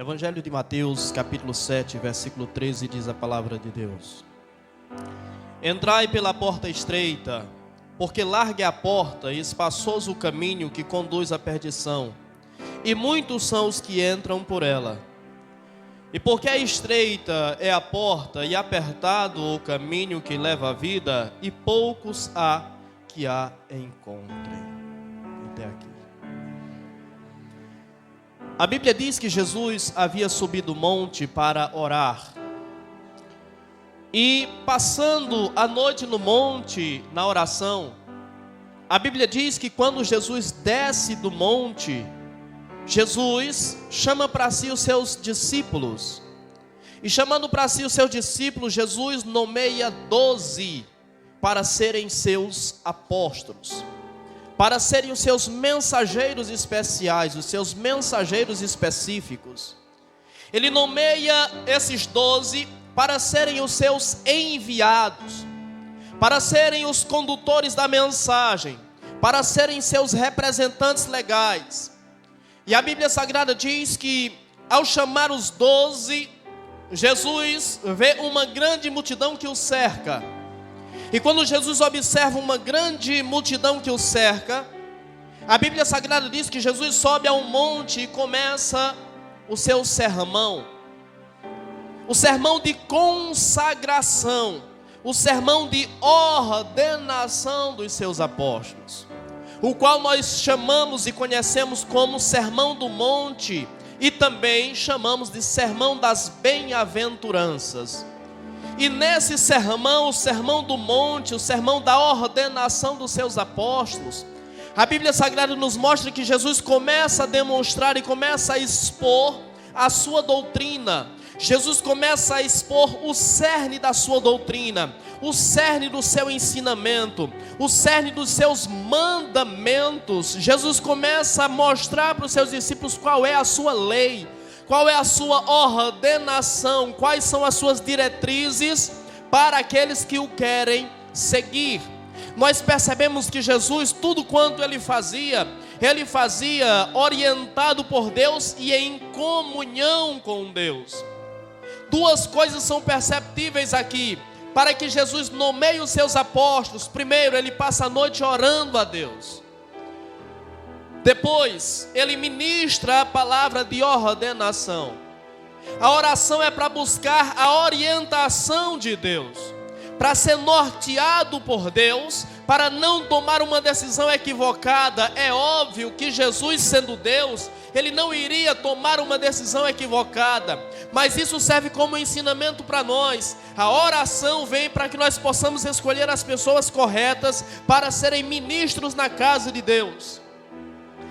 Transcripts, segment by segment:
Evangelho de Mateus, capítulo 7, versículo 13, diz a palavra de Deus: Entrai pela porta estreita, porque larga é a porta e espaçoso o caminho que conduz à perdição, e muitos são os que entram por ela. E porque estreita é a porta e apertado o caminho que leva à vida, e poucos há que a encontrem. Até aqui. A Bíblia diz que Jesus havia subido o monte para orar. E passando a noite no monte, na oração, a Bíblia diz que quando Jesus desce do monte, Jesus chama para si os seus discípulos. E chamando para si os seus discípulos, Jesus nomeia 12 para serem seus apóstolos, para serem os seus mensageiros especiais, os seus mensageiros específicos. Ele nomeia esses 12 para serem os seus enviados, para serem os condutores da mensagem, para serem seus representantes legais. E a Bíblia Sagrada diz que ao chamar os 12, Jesus vê uma grande multidão que o cerca. E quando Jesus observa uma grande multidão que o cerca, a Bíblia Sagrada diz que Jesus sobe a um monte e começa o seu sermão. O sermão de consagração, o sermão de ordenação dos seus apóstolos, o qual nós chamamos e conhecemos como Sermão do Monte, e também chamamos de Sermão das Bem-aventuranças. E nesse sermão, o Sermão do Monte, o sermão da ordenação dos seus apóstolos, a Bíblia Sagrada nos mostra que Jesus começa a demonstrar e começa a expor a sua doutrina. Jesus começa a expor o cerne da sua doutrina, o cerne do seu ensinamento, o cerne dos seus mandamentos. Jesus começa a mostrar para os seus discípulos qual é a sua lei, qual é a sua ordenação, quais são as suas diretrizes para aqueles que o querem seguir. Nós percebemos que Jesus, tudo quanto ele fazia orientado por Deus e em comunhão com Deus. Duas coisas são perceptíveis aqui, para que Jesus nomeie os seus apóstolos. Primeiro, ele passa a noite orando a Deus. Depois, ele ministra a palavra de ordenação. A oração é para buscar a orientação de Deus, para ser norteado por Deus, para não tomar uma decisão equivocada. É óbvio que Jesus, sendo Deus, ele não iria tomar uma decisão equivocada, mas isso serve como ensinamento para nós. A oração vem para que nós possamos escolher as pessoas corretas para serem ministros na casa de Deus.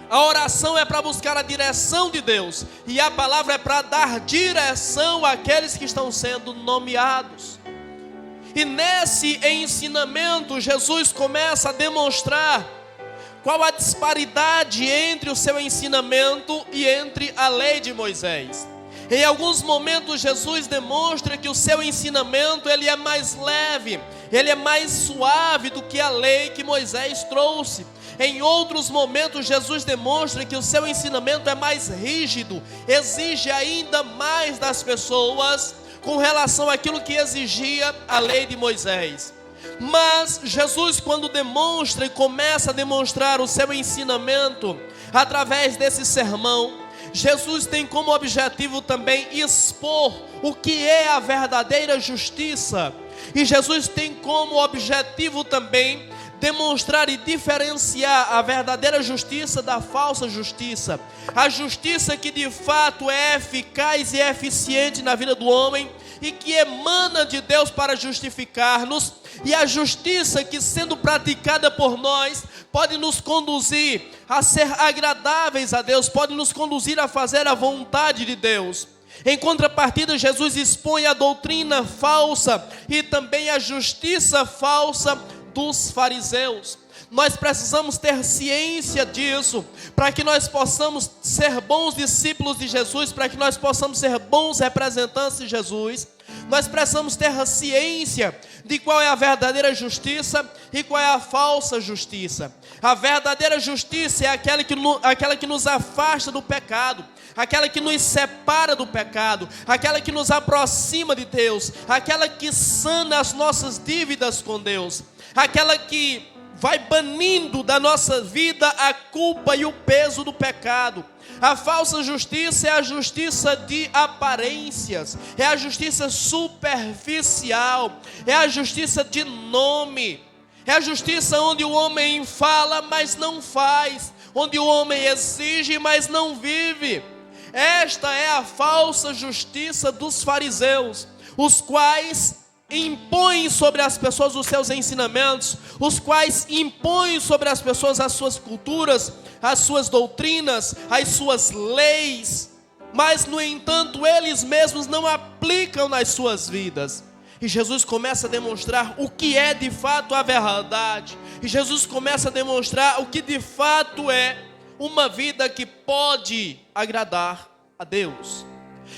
A oração é para buscar a direção de Deus, e a palavra é para dar direção àqueles que estão sendo nomeados. E nesse ensinamento, Jesus começa a demonstrar qual a disparidade entre o seu ensinamento e entre a lei de Moisés. Em alguns momentos, Jesus demonstra que o seu ensinamento ele é mais leve, ele é mais suave do que a lei que Moisés trouxe. Em outros momentos, Jesus demonstra que o seu ensinamento é mais rígido, exige ainda mais das pessoas com relação àquilo que exigia a lei de Moisés. Mas Jesus, quando demonstra e começa a demonstrar o seu ensinamento através desse sermão, Jesus tem como objetivo também expor o que é a verdadeira justiça. E Jesus tem como objetivo também demonstrar e diferenciar a verdadeira justiça da falsa justiça. A justiça que de fato é eficaz e eficiente na vida do homem e que emana de Deus para justificar-nos, e a justiça que, sendo praticada por nós, pode nos conduzir a ser agradáveis a Deus, pode nos conduzir a fazer a vontade de Deus. Em contrapartida, Jesus expõe a doutrina falsa e também a justiça falsa dos fariseus. Nós precisamos ter ciência disso, para que nós possamos ser bons discípulos de Jesus, para que nós possamos ser bons representantes de Jesus. Nós precisamos ter a ciência de qual é a verdadeira justiça e qual é a falsa justiça. A verdadeira justiça é aquela que nos afasta do pecado, aquela que nos separa do pecado, aquela que nos aproxima de Deus, aquela que sana as nossas dívidas com Deus, aquela que vai banindo da nossa vida a culpa e o peso do pecado. A falsa justiça é a justiça de aparências, é a justiça superficial, é a justiça de nome, é a justiça onde o homem fala, mas não faz, onde o homem exige, mas não vive. Esta é a falsa justiça dos fariseus, os quais impõem sobre as pessoas os seus ensinamentos, os quais impõem sobre as pessoas as suas culturas, as suas doutrinas, as suas leis, mas no entanto eles mesmos não aplicam nas suas vidas. E Jesus começa a demonstrar o que é de fato a verdade, e Jesus começa a demonstrar o que de fato é uma vida que pode agradar a Deus.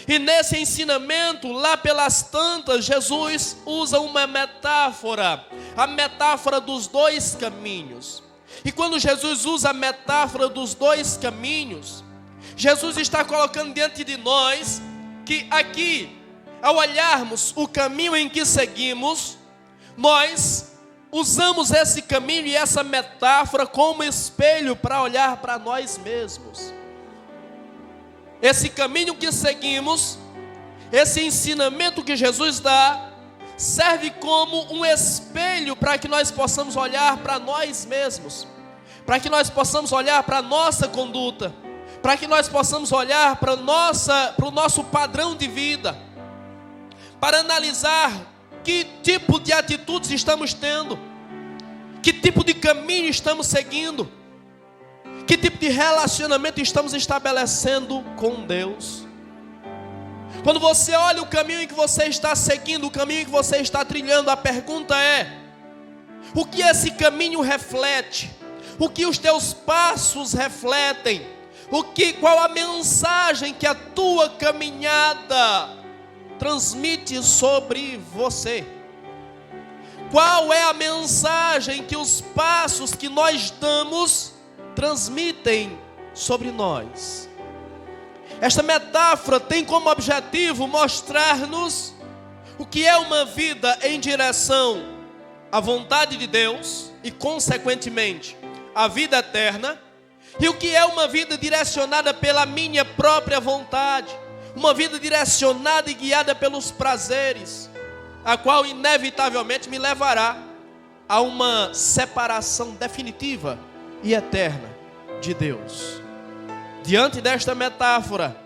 E nesse ensinamento, lá pelas tantas, Jesus usa uma metáfora, a metáfora dos dois caminhos. E quando Jesus usa a metáfora dos dois caminhos, Jesus está colocando diante de nós que aqui, ao olharmos o caminho em que seguimos, nós usamos esse caminho e essa metáfora como espelho para olhar para nós mesmos. Esse caminho que seguimos, esse ensinamento que Jesus dá, serve como um espelho para que nós possamos olhar para nós mesmos, para que nós possamos olhar para a nossa conduta, para que nós possamos olhar para o nosso padrão de vida, para analisar que tipo de atitudes estamos tendo, que tipo de caminho estamos seguindo, que tipo de relacionamento estamos estabelecendo com Deus. Quando você olha o caminho em que você está seguindo, o caminho em que você está trilhando, a pergunta é: o que esse caminho reflete? O que os teus passos refletem? Qual a mensagem que a tua caminhada transmite sobre você? Qual é a mensagem que os passos que nós damos transmitem sobre nós? Esta metáfora tem como objetivo mostrar-nos o que é uma vida em direção à vontade de Deus e, consequentemente, à vida eterna, e o que é uma vida direcionada pela minha própria vontade, uma vida direcionada e guiada pelos prazeres, a qual inevitavelmente me levará a uma separação definitiva e eterna de Deus. Diante desta metáfora,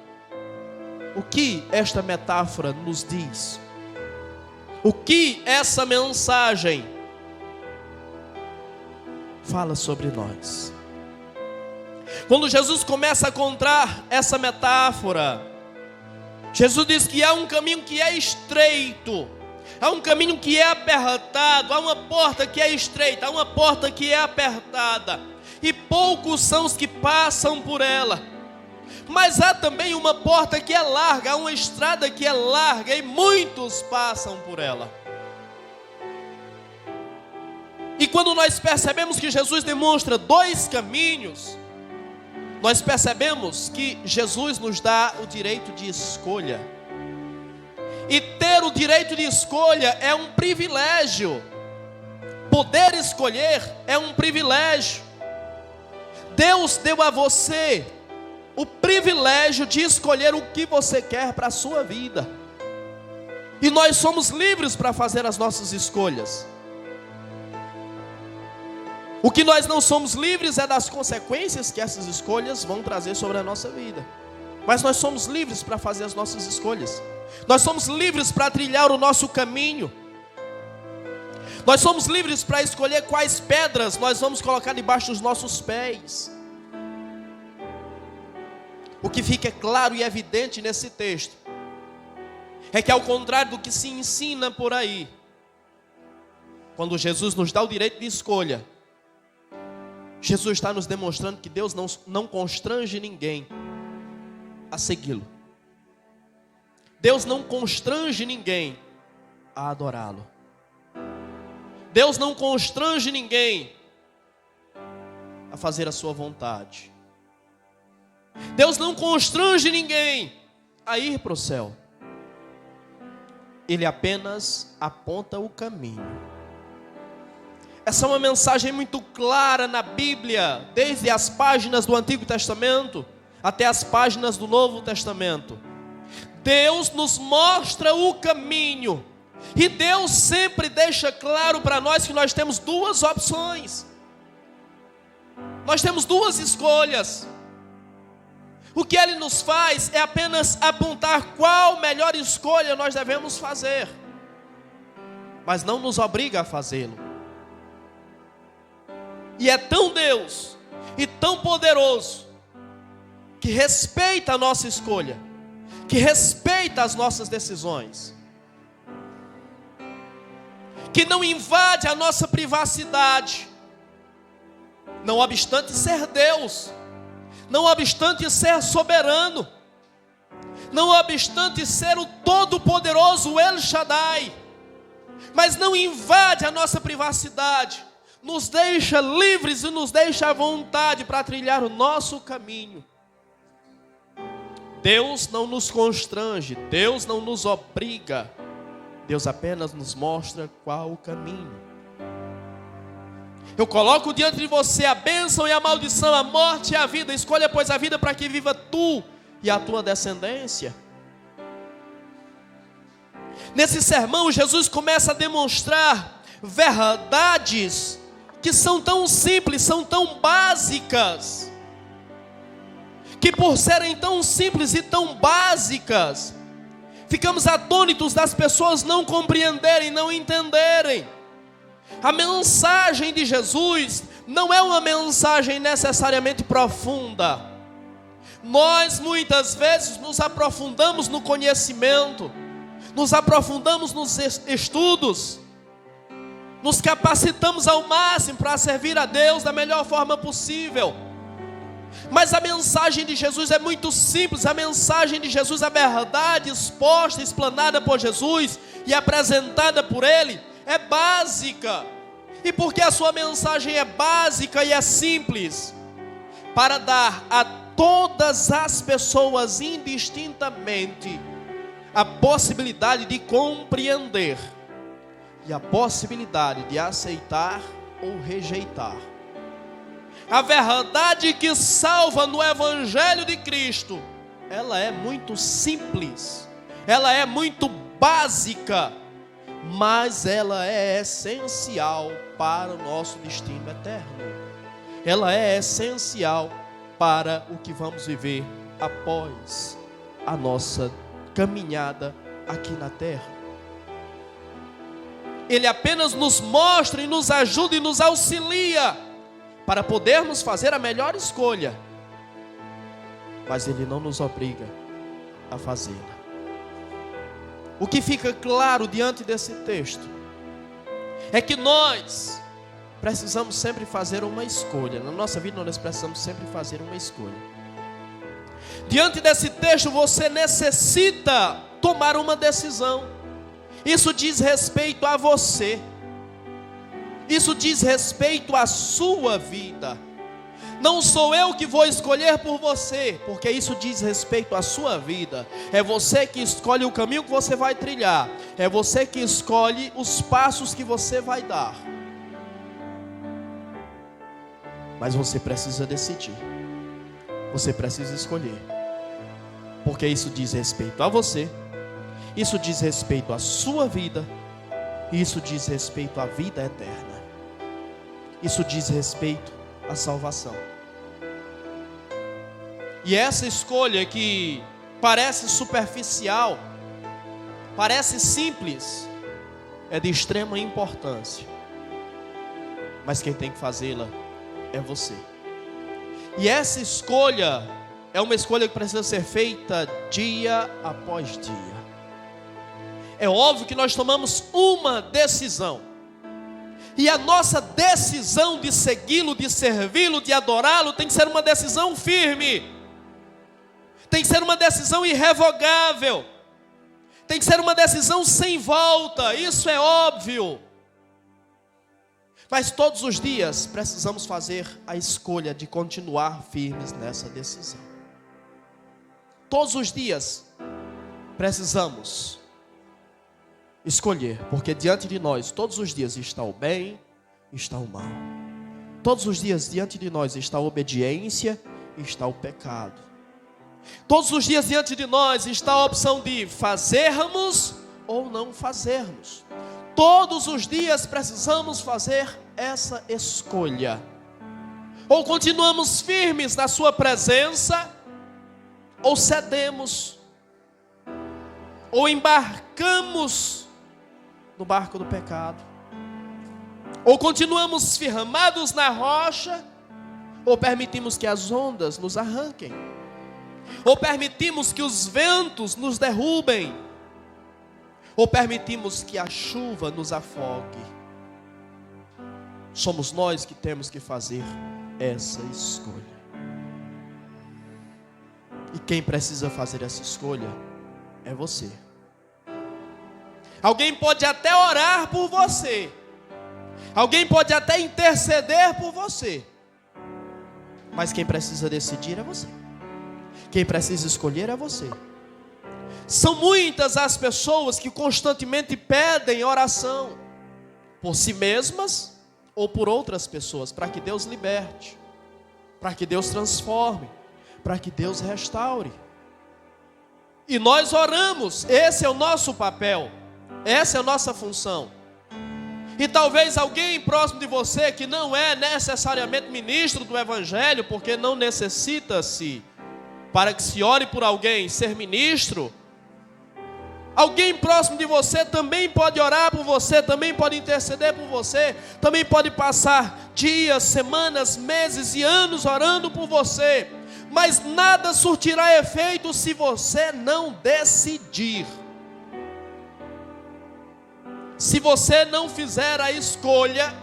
o que esta metáfora nos diz? O que essa mensagem fala sobre nós? Quando Jesus começa a contar essa metáfora, Jesus diz que há um caminho que é estreito, há um caminho que é apertado, há uma porta que é estreita, há uma porta que é apertada, e poucos são os que passam por ela. Mas há também uma porta que é larga, há uma estrada que é larga, e muitos passam por ela. E quando nós percebemos que Jesus demonstra dois caminhos, nós percebemos que Jesus nos dá o direito de escolha. E ter o direito de escolha é um privilégio. Poder escolher é um privilégio. Deus deu a você o privilégio de escolher o que você quer para a sua vida. E nós somos livres para fazer as nossas escolhas. O que nós não somos livres é das consequências que essas escolhas vão trazer sobre a nossa vida. Mas nós somos livres para fazer as nossas escolhas. Nós somos livres para trilhar o nosso caminho. Nós somos livres para escolher quais pedras nós vamos colocar debaixo dos nossos pés. O que fica claro e evidente nesse texto é que, ao contrário do que se ensina por aí, quando Jesus nos dá o direito de escolha, Jesus está nos demonstrando que Deus não constrange ninguém a segui-lo. Deus não constrange ninguém a adorá-lo. Deus não constrange ninguém a fazer a sua vontade. Deus não constrange ninguém a ir para o céu. Ele apenas aponta o caminho. Essa é uma mensagem muito clara na Bíblia, desde as páginas do Antigo Testamento até as páginas do Novo Testamento. Deus nos mostra o caminho. E Deus sempre deixa claro para nós que nós temos duas opções. Nós temos duas escolhas. O que Ele nos faz é apenas apontar qual melhor escolha nós devemos fazer, mas não nos obriga a fazê-lo. E é tão Deus e tão poderoso que respeita a nossa escolha, que respeita as nossas decisões, que não invade a nossa privacidade, não obstante ser Deus, não obstante ser soberano, não obstante ser o Todo-Poderoso El Shaddai, mas não invade a nossa privacidade, nos deixa livres e nos deixa à vontade para trilhar o nosso caminho. Deus não nos constrange, Deus não nos obriga, Deus apenas nos mostra qual o caminho. Eu coloco diante de você a bênção e a maldição, a morte e a vida. Escolha, pois, a vida para que viva tu e a tua descendência. Nesse sermão, Jesus começa a demonstrar verdades que são tão simples, são tão básicas, que por serem tão simples e tão básicas, ficamos atônitos das pessoas não compreenderem, não entenderem. A mensagem de Jesus não é uma mensagem necessariamente profunda. Nós muitas vezes nos aprofundamos no conhecimento, nos aprofundamos nos estudos, nos capacitamos ao máximo para servir a Deus da melhor forma possível. Mas a mensagem de Jesus é muito simples. A mensagem de Jesus, a verdade exposta, explanada por Jesus e apresentada por Ele, é básica. E porque a sua mensagem é básica e é simples, para dar a todas as pessoas indistintamente a possibilidade de compreender e a possibilidade de aceitar ou rejeitar. A verdade que salva no Evangelho de Cristo, ela é muito simples, ela é muito básica, mas ela é essencial para o nosso destino eterno. Ela é essencial para o que vamos viver após a nossa caminhada aqui na terra. Ele apenas nos mostra e nos ajuda e nos auxilia para podermos fazer a melhor escolha, mas Ele não nos obriga a fazê-la. O que fica claro diante desse texto é que nós precisamos sempre fazer uma escolha. Na nossa vida nós precisamos sempre fazer uma escolha. Diante desse texto você necessita tomar uma decisão. Isso diz respeito a você. Isso diz respeito à sua vida. Não sou eu que vou escolher por você, porque isso diz respeito à sua vida. É você que escolhe o caminho que você vai trilhar. É você que escolhe os passos que você vai dar. Mas você precisa decidir. Você precisa escolher. Porque isso diz respeito a você. Isso diz respeito à sua vida. Isso diz respeito à vida eterna. Isso diz respeito à salvação. E essa escolha que parece superficial, parece simples, é de extrema importância. Mas quem tem que fazê-la é você. E essa escolha é uma escolha que precisa ser feita dia após dia. É óbvio que nós tomamos uma decisão. E a nossa decisão de segui-lo, de servi-lo, de adorá-lo, tem que ser uma decisão firme. Tem que ser uma decisão irrevogável. tem que ser uma decisão sem volta, isso é óbvio. Mas todos os dias precisamos fazer a escolha de continuar firmes nessa decisão. Todos os dias precisamos escolher, porque diante de nós, todos os dias está o bem, está o mal. Todos os dias diante de nós está a obediência e está o pecado. Todos os dias diante de nós está a opção de fazermos ou não fazermos. Todos os dias precisamos fazer essa escolha. Ou continuamos firmes na sua presença, ou cedemos, ou embarcamos no barco do pecado. Ou continuamos firmados na rocha, ou permitimos que as ondas nos arranquem, ou permitimos que os ventos nos derrubem, ou permitimos que a chuva nos afogue. Somos nós que temos que fazer essa escolha. E quem precisa fazer essa escolha é você. Alguém pode até orar por você, alguém pode até interceder por você, mas quem precisa decidir é você. Quem precisa escolher é você. São muitas as pessoas que constantemente pedem oração por si mesmas ou por outras pessoas, para que Deus liberte, para que Deus transforme, para que Deus restaure. E nós oramos, esse é o nosso papel, essa é a nossa função. E talvez alguém próximo de você que não é necessariamente ministro do Evangelho, porque não necessita-se, para que se ore por alguém, ser ministro, alguém próximo de você também pode orar por você, também pode interceder por você, também pode passar dias, semanas, meses e anos orando por você, mas nada surtirá efeito se você não decidir. Se você não fizer a escolha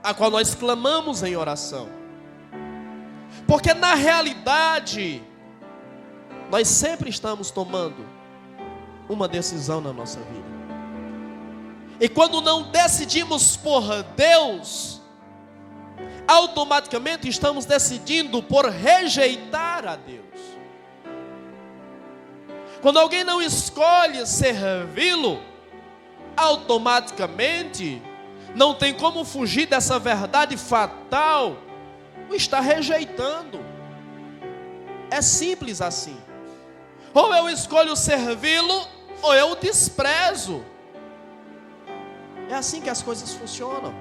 a qual nós clamamos em oração. Porque na realidade, nós sempre estamos tomando uma decisão na nossa vida. E quando não decidimos por Deus, automaticamente estamos decidindo por rejeitar a Deus. Quando alguém não escolhe servi-lo, automaticamente não tem como fugir dessa verdade fatal, o está rejeitando. É simples assim. Ou eu escolho servi-lo, ou eu o desprezo. É assim que as coisas funcionam.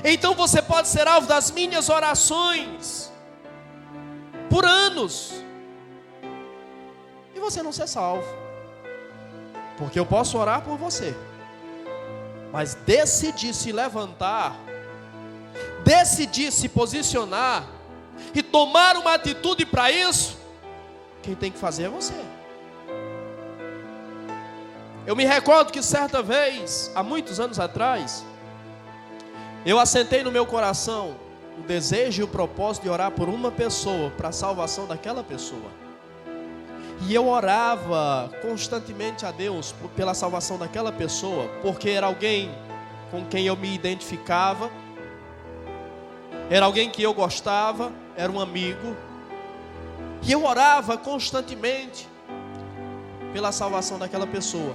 Então você pode ser alvo das minhas orações por anos e você não ser salvo, porque eu posso orar por você, mas decidir se levantar, decidir se posicionar e tomar uma atitude para isso, quem tem que fazer é você. Eu me recordo que certa vez, há muitos anos atrás, eu assentei no meu coração o desejo e o propósito de orar por uma pessoa, para a salvação daquela pessoa. E eu orava constantemente a Deus pela salvação daquela pessoa, porque era alguém com quem eu me identificava, era alguém que eu gostava, era um amigo. E eu orava constantemente pela salvação daquela pessoa.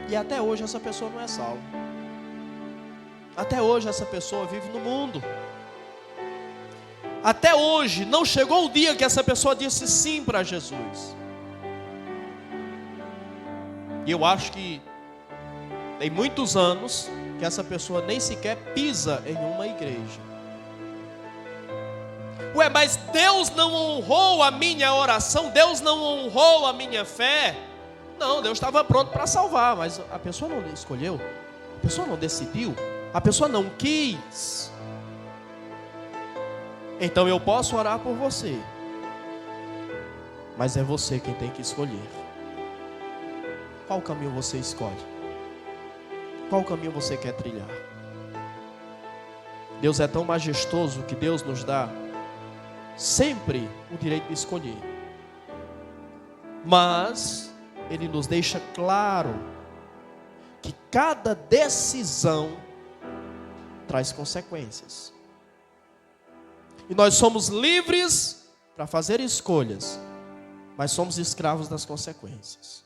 E até hoje essa pessoa não é salva. Até hoje essa pessoa vive no mundo. Até hoje não chegou o dia que essa pessoa disse sim para Jesus. E eu acho que tem muitos anos que essa pessoa nem sequer pisa em uma igreja. Ué, mas Deus não honrou a minha oração? Deus não honrou a minha fé? Não, Deus estava pronto para salvar, mas a pessoa não escolheu, a pessoa não decidiu, a pessoa não quis. Então eu posso orar por você, mas é você quem tem que escolher. Qual caminho você escolhe? Qual caminho você quer trilhar? Deus é tão majestoso que Deus nos dá sempre o direito de escolher. Mas ele nos deixa claro que cada decisão traz consequências. E nós somos livres para fazer escolhas, mas somos escravos das consequências.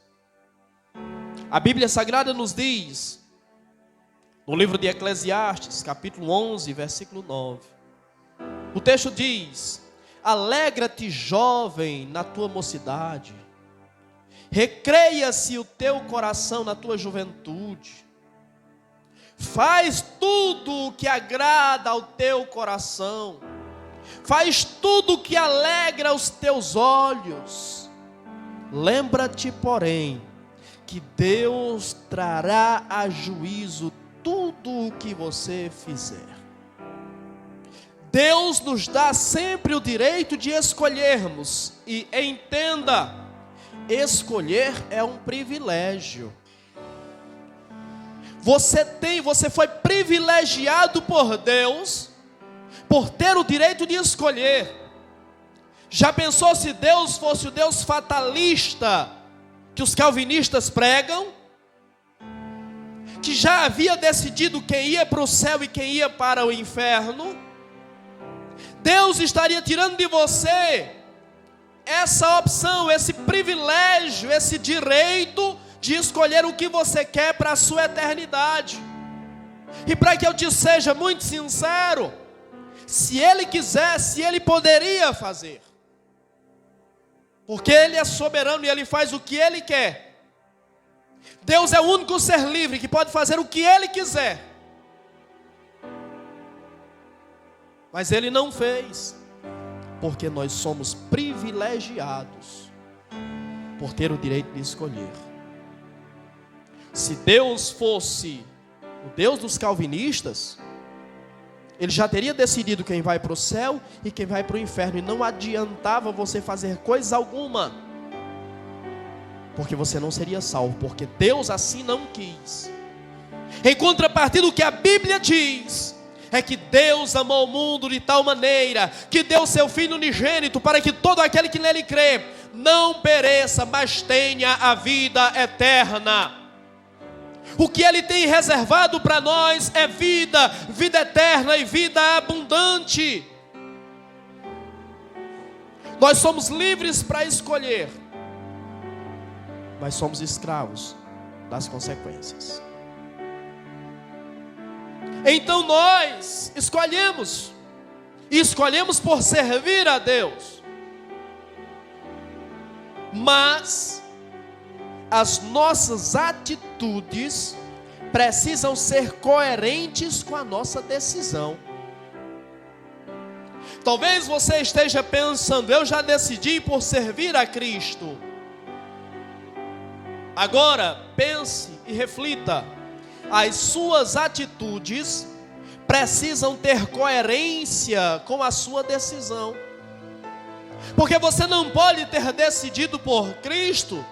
A Bíblia Sagrada nos diz, no livro de Eclesiastes, capítulo 11, versículo 9, o texto diz: alegra-te, jovem, na tua mocidade, recreia-se o teu coração na tua juventude, faz tudo o que agrada ao teu coração, faz tudo o que alegra os teus olhos. Lembra-te, porém, que Deus trará a juízo tudo o que você fizer. Deus nos dá sempre o direito de escolhermos. E entenda, escolher é um privilégio. Você foi privilegiado por Deus por ter o direito de escolher. Já pensou se Deus fosse o Deus fatalista que os calvinistas pregam? Que já havia decidido quem ia para o céu e quem ia para o inferno? Deus estaria tirando de você essa opção, esse privilégio, esse direito de escolher o que você quer para a sua eternidade. E para que eu te seja muito sincero, se Ele quisesse, Ele poderia fazer. Porque Ele é soberano e Ele faz o que Ele quer. Deus é o único ser livre que pode fazer o que Ele quiser. Mas Ele não fez, porque nós somos privilegiados por ter o direito de escolher. Se Deus fosse o Deus dos calvinistas, Ele já teria decidido quem vai para o céu e quem vai para o inferno, e não adiantava você fazer coisa alguma, porque você não seria salvo, porque Deus assim não quis. Em contrapartida, o que a Bíblia diz é que Deus amou o mundo de tal maneira que deu seu Filho unigênito, para que todo aquele que nele crê não pereça, mas tenha a vida eterna. O que Ele tem reservado para nós é vida, vida eterna e vida abundante. Nós somos livres para escolher, mas somos escravos das consequências. Então nós escolhemos, e escolhemos por servir a Deus, mas as nossas atitudes precisam ser coerentes com a nossa decisão. Talvez você esteja pensando: eu já decidi por servir a Cristo. Agora pense e reflita: as suas atitudes precisam ter coerência com a sua decisão. Porque você não pode ter decidido por Cristo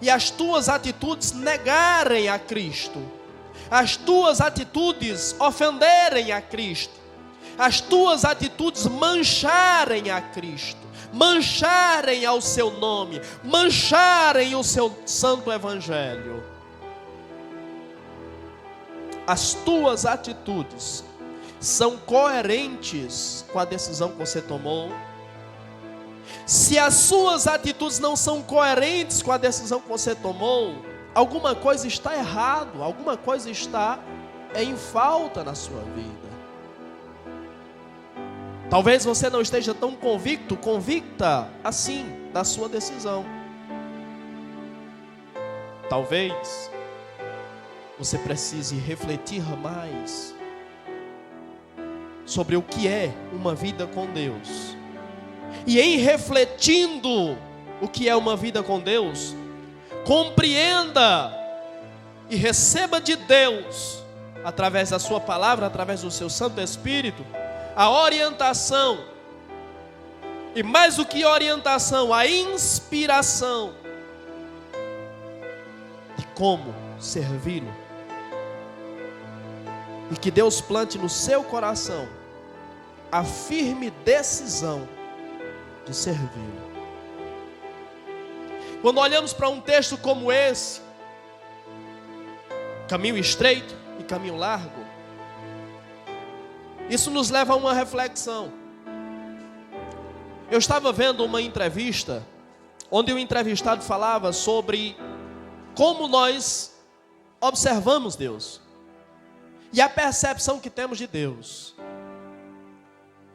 e as tuas atitudes negarem a Cristo, as tuas atitudes ofenderem a Cristo, as tuas atitudes mancharem a Cristo, mancharem ao seu nome, mancharem o seu santo evangelho. As tuas atitudes são coerentes com a decisão que você tomou? Se as suas atitudes não são coerentes com a decisão que você tomou, alguma coisa está errado, alguma coisa está em falta na sua vida. Talvez você não esteja tão convicta assim da sua decisão. Talvez você precise refletir mais sobre o que é uma vida com Deus. E em refletindo o que é uma vida com Deus, compreenda e receba de Deus, através da sua palavra, através do seu Santo Espírito, a orientação, e mais do que orientação, a inspiração de como servi-lo. E que Deus plante no seu coração a firme decisão de servi-lo. Quando olhamos para um texto como esse, caminho estreito e caminho largo, isso nos leva a uma reflexão. Eu estava vendo uma entrevista, onde o entrevistado falava sobre como nós observamos Deus, e a percepção que temos de Deus.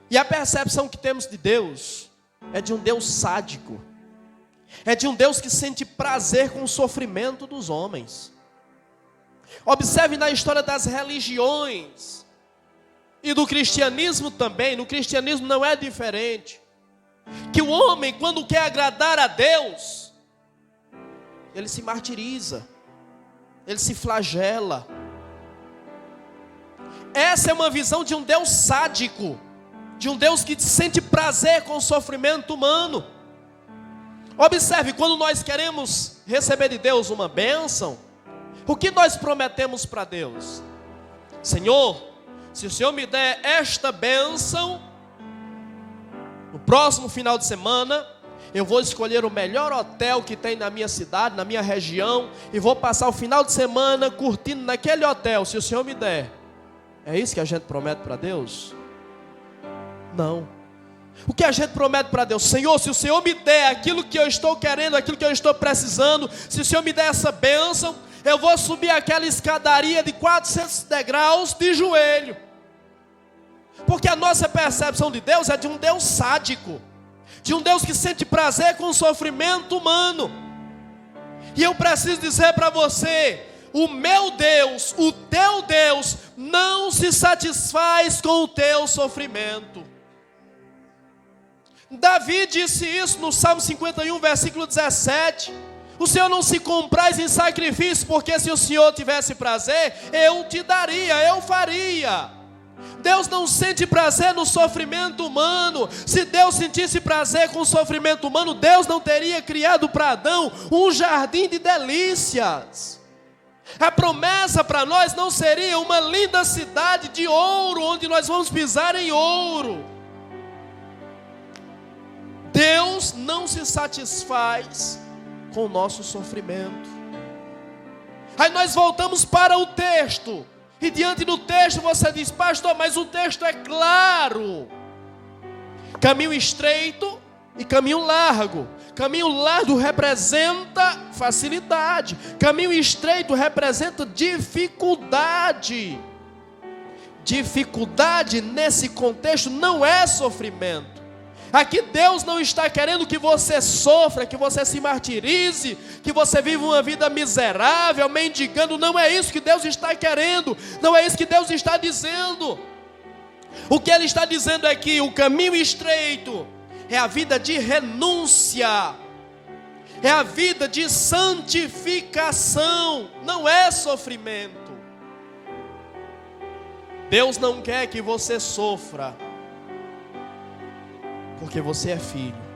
E a percepção que temos de Deus é de um Deus sádico, é de um Deus que sente prazer com o sofrimento dos homens. Observe na história das religiões, e do cristianismo também. No cristianismo não é diferente, que o homem, quando quer agradar a Deus, ele se martiriza, ele se flagela. Essa é uma visão de um Deus sádico, de um Deus que sente prazer com o sofrimento humano. Observe, quando nós queremos receber de Deus uma bênção, o que nós prometemos para Deus? Senhor, se o Senhor me der esta bênção, no próximo final de semana, eu vou escolher o melhor hotel que tem na minha cidade, na minha região, e vou passar o final de semana curtindo naquele hotel, se o Senhor me der. É isso que a gente promete para Deus? Não. O que a gente promete para Deus? Senhor, se o Senhor me der aquilo que eu estou querendo, aquilo que eu estou precisando, se o Senhor me der essa bênção, eu vou subir aquela escadaria de 400 degraus de joelho. Porque a nossa percepção de Deus é de um Deus sádico, de um Deus que sente prazer com o sofrimento humano. E eu preciso dizer para você, o meu Deus, o teu Deus, não se satisfaz com o teu sofrimento. Davi disse isso no Salmo 51, versículo 17. O Senhor não se compraz em sacrifício, porque se o Senhor tivesse prazer, eu te daria, eu faria. Deus não sente prazer no sofrimento humano. Se Deus sentisse prazer com o sofrimento humano, Deus não teria criado para Adão um jardim de delícias. A promessa para nós não seria uma linda cidade de ouro, onde nós vamos pisar em ouro. Deus não se satisfaz com o nosso sofrimento. Aí nós voltamos para o texto, e diante do texto você diz: pastor, mas o texto é claro. Caminho estreito e caminho largo. Caminho largo representa facilidade, caminho estreito representa dificuldade. Dificuldade nesse contexto não é sofrimento. Aqui Deus não está querendo que você sofra, que você se martirize, que você viva uma vida miserável, mendigando. Não é isso que Deus está querendo, não é isso que Deus está dizendo. O que Ele está dizendo é que o caminho estreito é a vida de renúncia, é a vida de santificação, não é sofrimento. Deus não quer que você sofra, porque você é filho.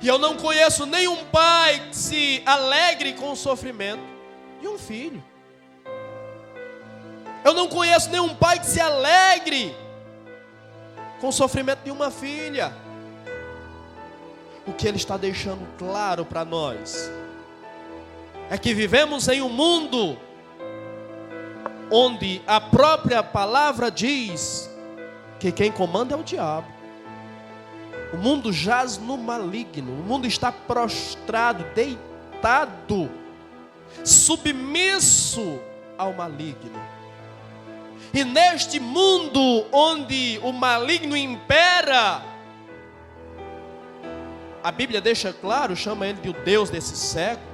E eu não conheço nenhum pai que se alegre com o sofrimento de um filho. Eu não conheço nenhum pai que se alegre com o sofrimento de uma filha. O que Ele está deixando claro para nós é que vivemos em um mundo onde a própria palavra diz que quem comanda é o diabo. O mundo jaz no maligno, o mundo está prostrado, deitado, submisso ao maligno. E neste mundo onde o maligno impera, a Bíblia deixa claro, chama ele de o Deus desse século.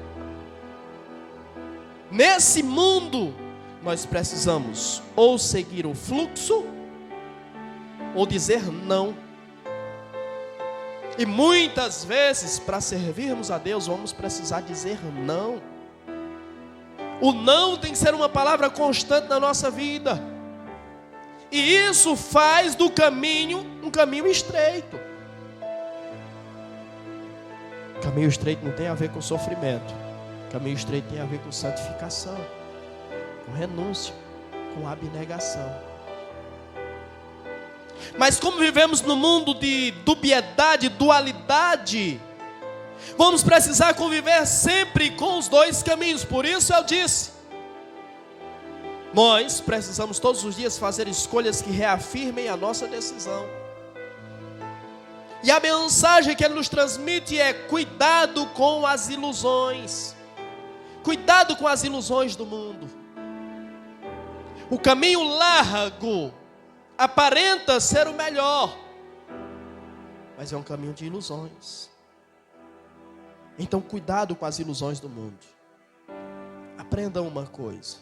Nesse mundo, nós precisamos ou seguir o fluxo, ou dizer não. E muitas vezes, para servirmos a Deus, vamos precisar dizer não. O não tem que ser uma palavra constante na nossa vida. E isso faz do caminho um caminho estreito. Caminho estreito não tem a ver com sofrimento. Caminho estreito tem a ver com santificação, com renúncia, com abnegação. Mas como vivemos num mundo de dubiedade, dualidade, Vamos precisar conviver sempre com os dois caminhos. Por isso eu disse, nós precisamos todos os dias fazer escolhas que reafirmem a nossa decisão. E a mensagem que ele nos transmite é: cuidado com as ilusões. Cuidado com as ilusões do mundo. O caminho largo aparenta ser o melhor, mas é um caminho de ilusões. Então cuidado com as ilusões do mundo. Aprenda uma coisa: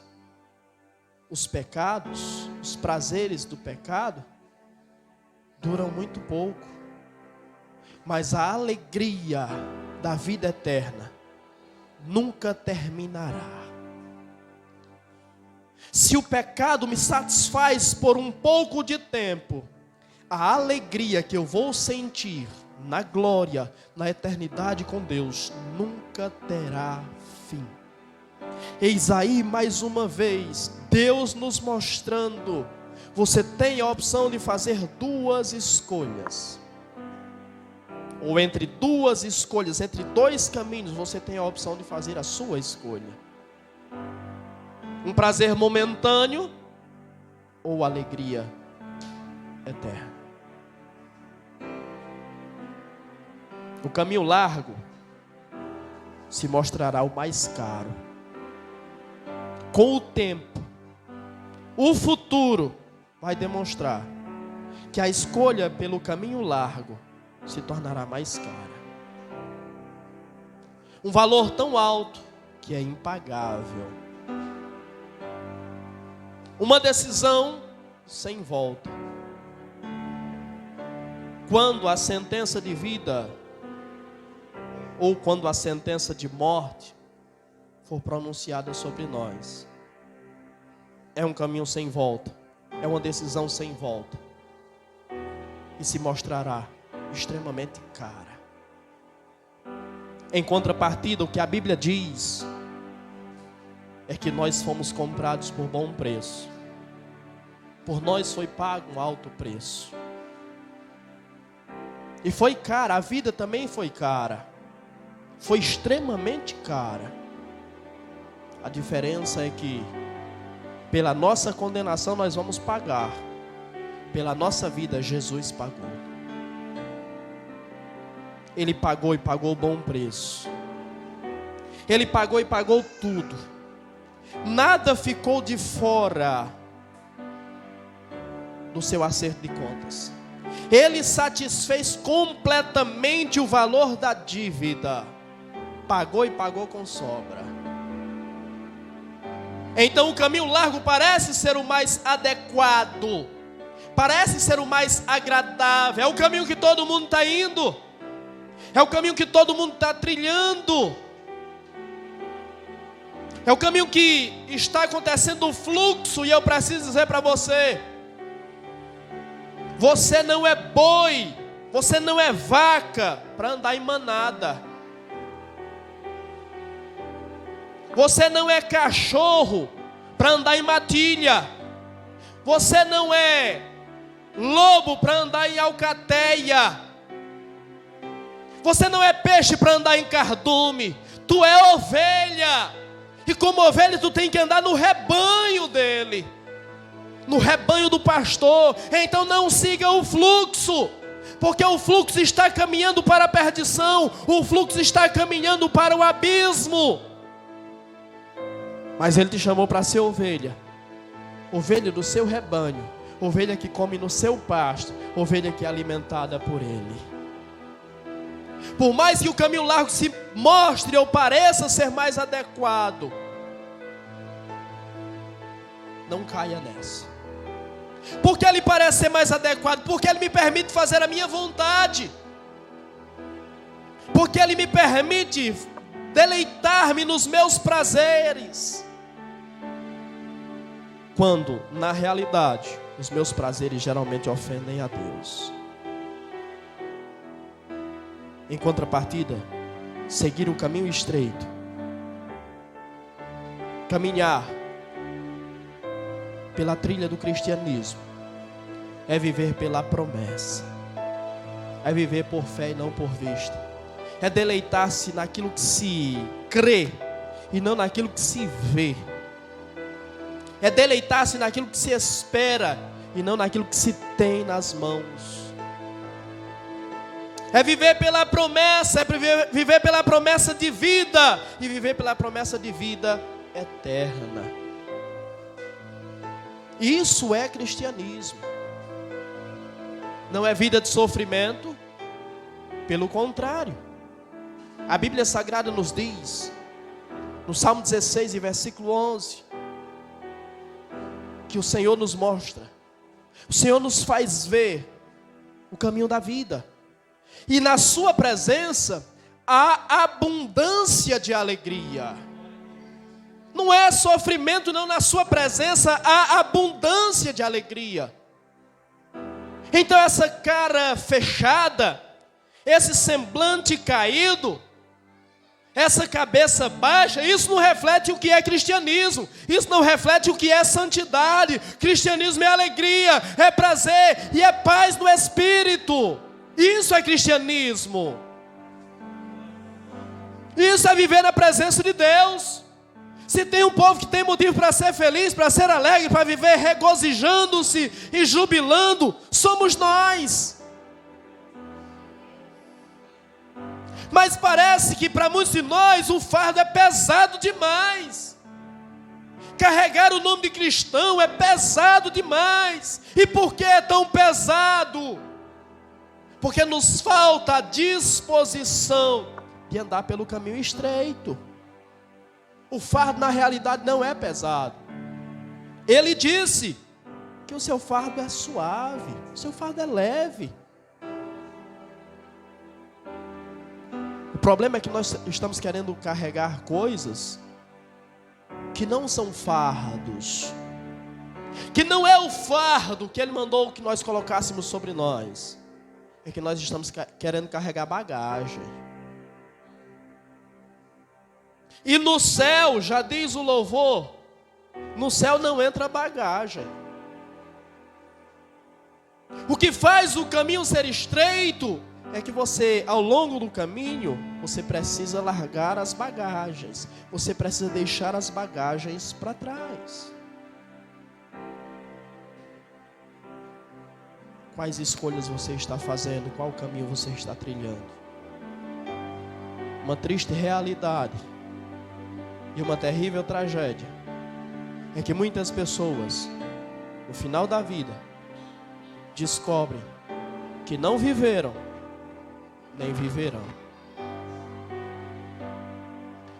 os pecados, os prazeres do pecado duram muito pouco, mas a alegria da vida eterna nunca terminará. Se o pecado me satisfaz por um pouco de tempo, a alegria que eu vou sentir na glória, na eternidade com Deus, nunca terá fim. Eis aí mais uma vez Deus nos mostrando: você tem a opção de fazer duas escolhas. Ou entre duas escolhas, entre dois caminhos, você tem a opção de fazer a sua escolha. Um prazer momentâneo ou alegria eterna. O caminho largo se mostrará o mais caro. Com o tempo, o futuro vai demonstrar que a escolha pelo caminho largo se tornará mais cara. Um valor tão alto que é impagável. Uma decisão sem volta. Quando a sentença de vida ou quando a sentença de morte for pronunciada sobre nós, é um caminho sem volta, é uma decisão sem volta, e se mostrará extremamente cara. Em contrapartida, o que a Bíblia diz é que nós fomos comprados por bom preço. Por nós foi pago um alto preço. E foi cara, a vida também foi cara. Foi extremamente cara. A diferença é que pela nossa condenação nós vamos pagar. Pela nossa vida Jesus pagou. Ele pagou e pagou bom preço. Ele pagou e pagou tudo. Nada ficou de fora do seu acerto de contas. Ele satisfez completamente o valor da dívida. Pagou e pagou com sobra. Então o caminho largo parece ser o mais adequado, parece ser o mais agradável. É o caminho que todo mundo está indo, é o caminho que todo mundo está trilhando, é o caminho que está acontecendo um fluxo. E eu preciso dizer para você: você não é boi, você não é vaca para andar em manada. Você não é cachorro para andar em matilha. Você não é lobo para andar em alcateia. Você não é peixe para andar em cardume. Tu é ovelha. E como ovelha tu tem que andar no rebanho dele, no rebanho do pastor. Então não siga o fluxo, porque o fluxo está caminhando para a perdição. O fluxo está caminhando para o abismo. Mas ele te chamou para ser ovelha, ovelha do seu rebanho, ovelha que come no seu pasto, ovelha que é alimentada por ele. Por mais que o caminho largo se mostre ou pareça ser mais adequado, não caia nessa. Porque ele parece ser mais adequado? Porque ele me permite fazer a minha vontade, porque ele me permite deleitar-me nos meus prazeres, quando na realidade os meus prazeres geralmente ofendem a Deus. Em contrapartida, seguir o caminho estreito, caminhar pela trilha do cristianismo, é viver pela promessa, é viver por fé e não por vista, é deleitar-se naquilo que se crê e não naquilo que se vê. É deleitar-se naquilo que se espera e não naquilo que se tem nas mãos. É viver pela promessa, é viver pela promessa de vida e viver pela promessa de vida eterna. Isso é cristianismo. Não é vida de sofrimento, pelo contrário. A Bíblia Sagrada nos diz, no Salmo 16 e versículo 11, que o Senhor nos mostra, o Senhor nos faz ver o caminho da vida. E na sua presença há abundância de alegria. Não é sofrimento, não, na sua presença há abundância de alegria. Então essa cara fechada, esse semblante caído, essa cabeça baixa, isso não reflete o que é cristianismo. Isso não reflete o que é santidade. Cristianismo é alegria, é prazer e é paz no espírito. Isso é cristianismo. Isso é viver na presença de Deus. Se tem um povo que tem motivo para ser feliz, para ser alegre, para viver regozijando-se e jubilando, somos nós. Mas parece que para muitos de nós o fardo é pesado demais. Carregar o nome de cristão é pesado demais. E por que é tão pesado? Porque nos falta a disposição de andar pelo caminho estreito. O fardo na realidade não é pesado. Ele disse que o seu fardo é suave, o seu fardo é leve. O problema é que nós estamos querendo carregar coisas que não são fardos, que não é o fardo que Ele mandou que nós colocássemos sobre nós. É que nós estamos querendo carregar bagagem. E no céu, já diz o louvor, no céu não entra bagagem. O que faz o caminho ser estreito é que você, ao longo do caminho, você precisa largar as bagagens. Você precisa deixar as bagagens para trás. Quais escolhas você está fazendo? Qual caminho você está trilhando? Uma triste realidade e uma terrível tragédia é que muitas pessoas, no final da vida, descobrem que não viveram, nem viverão.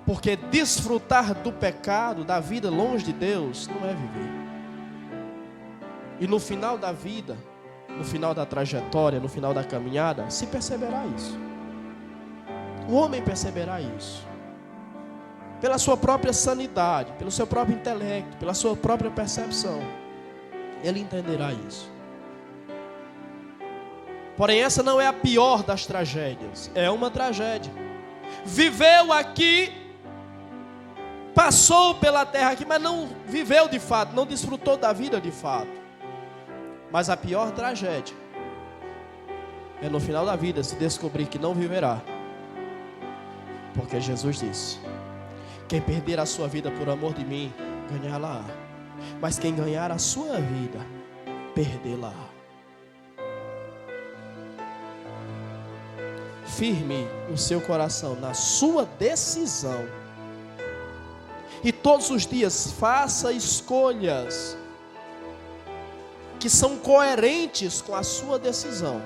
Porque desfrutar do pecado, da vida longe de Deus, não é viver. E no final da vida, no final da trajetória, no final da caminhada, se perceberá isso. O homem perceberá isso. Pela sua própria sanidade, pelo seu próprio intelecto, pela sua própria percepção. Ele entenderá isso. Porém, essa não é a pior das tragédias. É uma tragédia. Viveu aqui, passou pela terra aqui, mas não viveu de fato, não desfrutou da vida de fato. Mas a pior tragédia é no final da vida se descobrir que não viverá. Porque Jesus disse: quem perder a sua vida por amor de mim, ganhá-la. Mas quem ganhar a sua vida, perdê-la. Firme o seu coração na sua decisão. E todos os dias faça escolhas que são coerentes com a sua decisão.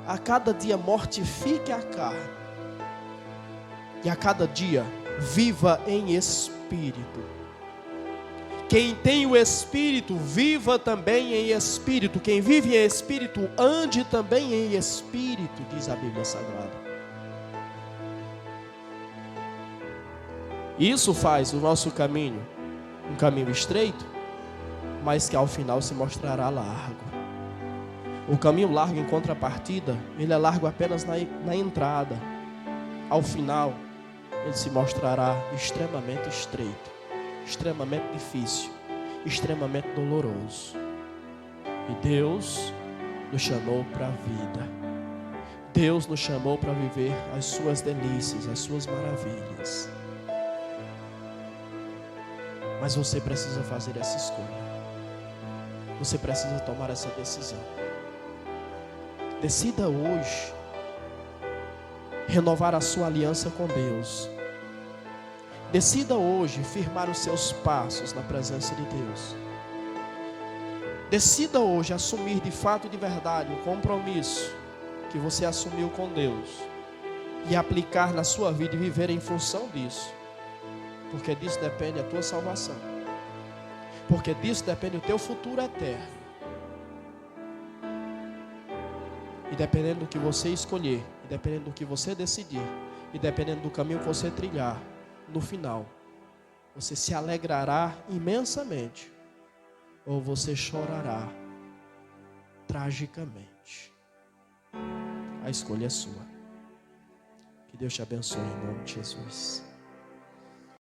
A cada dia mortifique a carne. E a cada dia viva em espírito. Quem tem o espírito, viva também em espírito. Quem vive em espírito, ande também em espírito, diz a Bíblia Sagrada. Isso faz o nosso caminho um caminho estreito, mas que ao final se mostrará largo. O caminho largo, em contrapartida, ele é largo apenas na entrada. Ao final, ele se mostrará extremamente estreito, extremamente difícil, extremamente doloroso. E Deus nos chamou para a vida. Deus nos chamou para viver as suas delícias, as suas maravilhas. Mas você precisa fazer essa escolha. Você precisa tomar essa decisão. Decida hoje renovar a sua aliança com Deus. Decida hoje firmar os seus passos na presença de Deus. Decida hoje assumir de fato e de verdade o compromisso que você assumiu com Deus e aplicar na sua vida e viver em função disso. Porque disso depende a tua salvação. Porque disso depende o teu futuro eterno. E dependendo do que você escolher, e dependendo do que você decidir, e dependendo do caminho que você trilhar, no final, você se alegrará imensamente, ou você chorará tragicamente. A escolha é sua. Que Deus te abençoe em nome de Jesus.